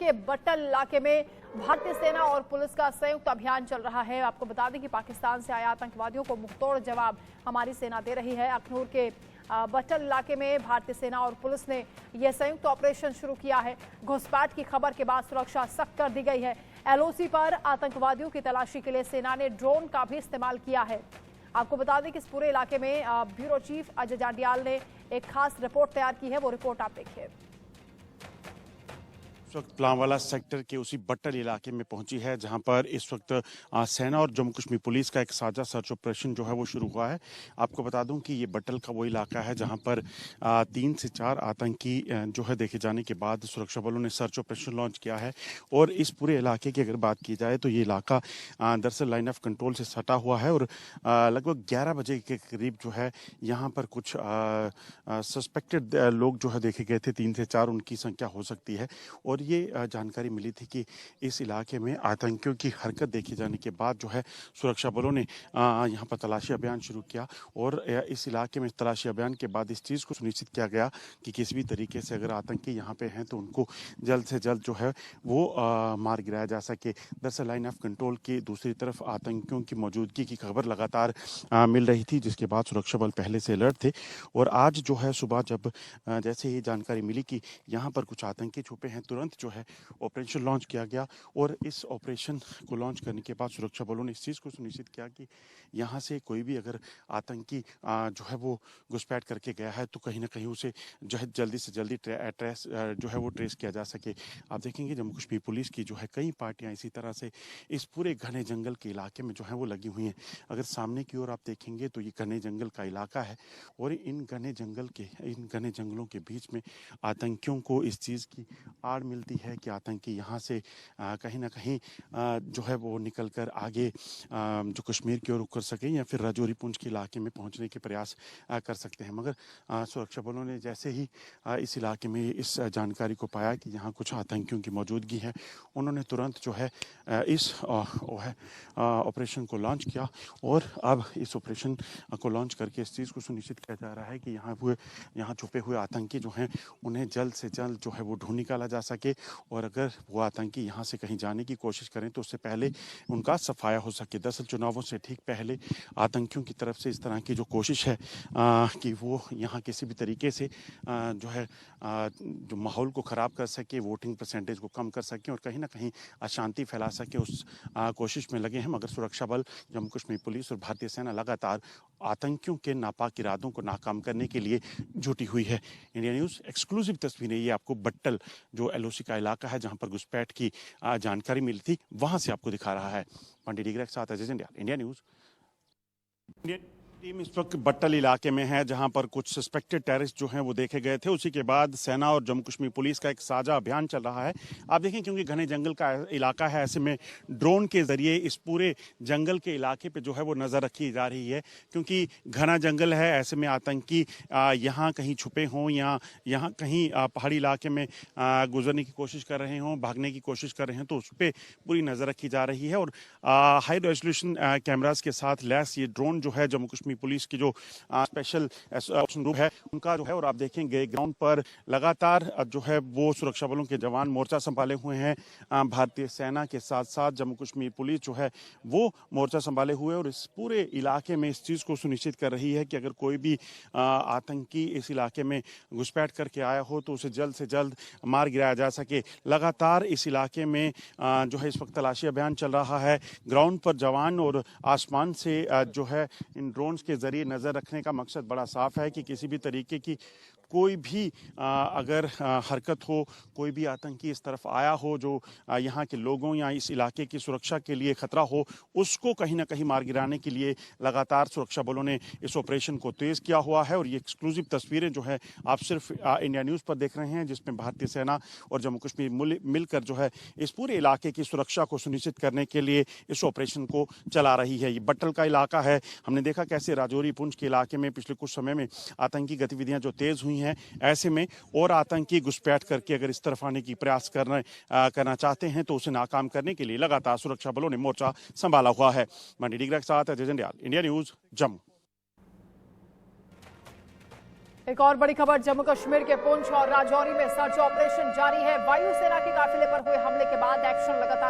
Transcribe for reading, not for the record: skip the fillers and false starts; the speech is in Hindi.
के बट्टल इलाके में भारतीय सेना और पुलिस का संयुक्त अभियान चल रहा है। आपको बता दें कि पाकिस्तान से आए आतंकवादियों को मुंहतोड़ जवाब हमारी सेना दे रही है। अखनूर के बट्टल इलाके में भारतीय सेना और पुलिस ने यह संयुक्त ऑपरेशन शुरू किया है। घुसपैठ की खबर के बाद सुरक्षा सख्त कर दी गई है। एलओसी पर आतंकवादियों की तलाशी के लिए सेना ने ड्रोन का भी इस्तेमाल किया है। आपको बता दें कि इस पूरे इलाके में ब्यूरो चीफ अजय जांडियाल ने एक खास रिपोर्ट तैयार की है। वो रिपोर्ट आप देखिए। इस वक्त प्लांवाला सेक्टर के उसी बट्टल इलाके में पहुंची है, जहां पर इस वक्त सेना और जम्मू कश्मीर पुलिस का एक साझा सर्च ऑपरेशन जो है वो शुरू हुआ है। आपको बता दूं कि ये बट्टल का वो इलाका है जहां पर 3 से 4 आतंकी जो है देखे जाने के बाद सुरक्षा बलों ने सर्च ऑपरेशन लॉन्च किया है। और इस पूरे इलाके की अगर बात की जाए तो ये इलाका दरअसल लाइन ऑफ कंट्रोल से सटा हुआ है और लगभग 11 बजे के करीब जो है यहाँ पर कुछ सस्पेक्टेड लोग जो है देखे गए थे। 3 से 4 उनकी संख्या हो सकती है। और ये जानकारी मिली थी कि इस इलाके में आतंकियों की हरकत देखी जाने के बाद जो है सुरक्षा बलों ने यहाँ पर तलाशी अभियान शुरू किया। और इस इलाके में तलाशी अभियान के बाद इस चीज़ को सुनिश्चित किया गया कि किसी भी तरीके से अगर आतंकी यहाँ पे हैं तो उनको जल्द से जल्द जो है वो मार गिराया जा सके। दरअसल लाइन ऑफ कंट्रोल की दूसरी तरफ आतंकियों की मौजूदगी की खबर लगातार मिल रही थी, जिसके बाद सुरक्षा बल पहले से अलर्ट थे। और आज जो है सुबह जब जैसे ही जानकारी मिली कि यहाँ पर कुछ आतंकी छुपे हैं, तुरंत जो है ऑपरेशन लॉन्च किया गया। और इस ऑपरेशन को लॉन्च करने के बाद सुरक्षा बलों ने इस चीज़ को सुनिश्चित किया कि यहाँ से कोई भी अगर आतंकी जो है वो घुसपैठ करके गया है तो कहीं ना कहीं उसे जो है जल्दी से जल्दी ट्रेस किया जा सके। आप देखेंगे जम्मू कश्मीर पुलिस की जो है कई पार्टियां इसी तरह से इस पूरे घने जंगल के इलाके में जो है वो लगी हुई हैं। अगर सामने की ओर आप देखेंगे तो ये घने जंगल का इलाका है और इन घने जंगलों के बीच में आतंकियों को इस चीज़ की आड़ मिलती है कि आतंकी यहाँ से कहीं ना कहीं जो है वो निकल कर आगे जो कश्मीर की ओर रुख कर सके या फिर राजौरी पुंछ के इलाके में पहुँचने के प्रयास कर सकते हैं। मगर सुरक्षा बलों ने जैसे ही इस इलाके में इस जानकारी को पाया कि यहाँ कुछ आतंकियों की मौजूदगी है, उन्होंने तुरंत जो है इस ऑपरेशन को लॉन्च किया। और अब इस ऑपरेशन को लॉन्च करके इस चीज़ को सुनिश्चित किया जा रहा है कि यहाँ छुपे हुए आतंकी जो हैं उन्हें जल्द से जल्द जो है वो ढूंढ निकाला जा सके। और अगर वो आतंकी यहाँ से कहीं जाने की कोशिश करें तो उससे पहले उनका सफाया हो सके। दरअसल चुनावों से ठीक पहले आतंकियों की तरफ से इस तरह की जो कोशिश है कि वो यहाँ किसी भी तरीके से जो है जो माहौल को ख़राब कर सके, वोटिंग परसेंटेज को कम कर सकें और कहीं ना कहीं अशांति फैला सके, उस कोशिश में लगे हैं। मगर सुरक्षा बल, जम्मू कश्मीर पुलिस और भारतीय सेना लगातार आतंकियों के नापाक इरादों को नाकाम करने के लिए जुटी हुई है। इंडिया न्यूज़ एक्सक्लूसिव तस्वीरें ये आपको बट्टल जो एलओसी का इलाका है जहां पर घुसपैठ की जानकारी मिली थी वहां से आपको दिखा रहा है। पंडित डिग्रा के साथ Ajay Jandial, India news. Team इस वक्त बट्टल इलाके में है जहां पर कुछ सस्पेक्टेड टेररिस्ट जो हैं वो देखे गए थे। उसी के बाद सेना और जम्मू कश्मीर पुलिस का एक साझा अभियान चल रहा है। आप देखें क्योंकि घने जंगल का इलाका है, ऐसे में ड्रोन के जरिए इस पूरे जंगल के इलाके पे जो है वो नज़र रखी जा रही है। क्योंकि घना जंगल है, ऐसे में आतंकी यहाँ कहीं छुपे हों या यहाँ कहीं पहाड़ी इलाके में गुजरने की कोशिश कर रहे हों, भागने की कोशिश कर रहे हैं, तो उस पर पूरी नज़र रखी जा रही है। और हाई रेजोल्यूशन कैमराज के साथ लैस ये ड्रोन जो है जम्मू कश्मीर पुलिस की जो स्पेशल ऑपरेशन ग्रुप है उनका जो है, और आप देखेंगे ग्राउंड पर लगातार जो है वो सुरक्षा बलों के जवान मोर्चा संभाले हुए हैं। भारतीय सेना के साथ साथ जम्मू कश्मीर पुलिस जो है वो मोर्चा संभाले हुए और इस पूरे इलाके में इस चीज़ को सुनिश्चित कर रही है कि अगर कोई भी आतंकी इस इलाके में घुसपैठ करके आया हो तो उसे जल्द से जल्द मार गिराया जा सके। लगातार इस इलाके में जो है इस वक्त तलाशी अभियान चल रहा है। ग्राउंड पर जवान और आसमान से जो है इन ड्रोन्स के जरिए नज़र रखने का मकसद बड़ा साफ है कि किसी भी तरीके की कोई भी अगर हरकत हो, कोई भी आतंकी इस तरफ आया हो जो यहाँ के लोगों या इस इलाके की सुरक्षा के लिए खतरा हो, उसको कहीं ना कहीं मार गिराने के लिए लगातार सुरक्षा बलों ने इस ऑपरेशन को तेज़ किया हुआ है। और ये एक्सक्लूसिव तस्वीरें जो है आप सिर्फ इंडिया न्यूज़ पर देख रहे हैं, जिसमें भारतीय सेना और जम्मू कश्मीर मिलकर जो है इस पूरे इलाके की सुरक्षा को सुनिश्चित करने के लिए इस ऑपरेशन को चला रही है। ये बट्टल का इलाका है। हमने देखा कैसे राजौरी पुंछ के इलाके में पिछले कुछ समय में आतंकी गतिविधियां जो तेज़ हुई हैं, ऐसे में और आतंकी घुसपैठ करके अगर इस तरफ आने की प्रयास करना चाहते हैं तो उसे नाकाम करने के लिए लगातार सुरक्षा बलों ने मोर्चा संभाला हुआ है। मंडी डिग्रा के साथ अजय जंडियाल, इंडिया न्यूज़, जम्मू। एक और बड़ी खबर, जम्मू कश्मीर के पुंछ और राजौरी में सर्च ऑपरेशन जारी है। वायुसेना के काफिले पर हुए हमले के बाद एक्शन लगातार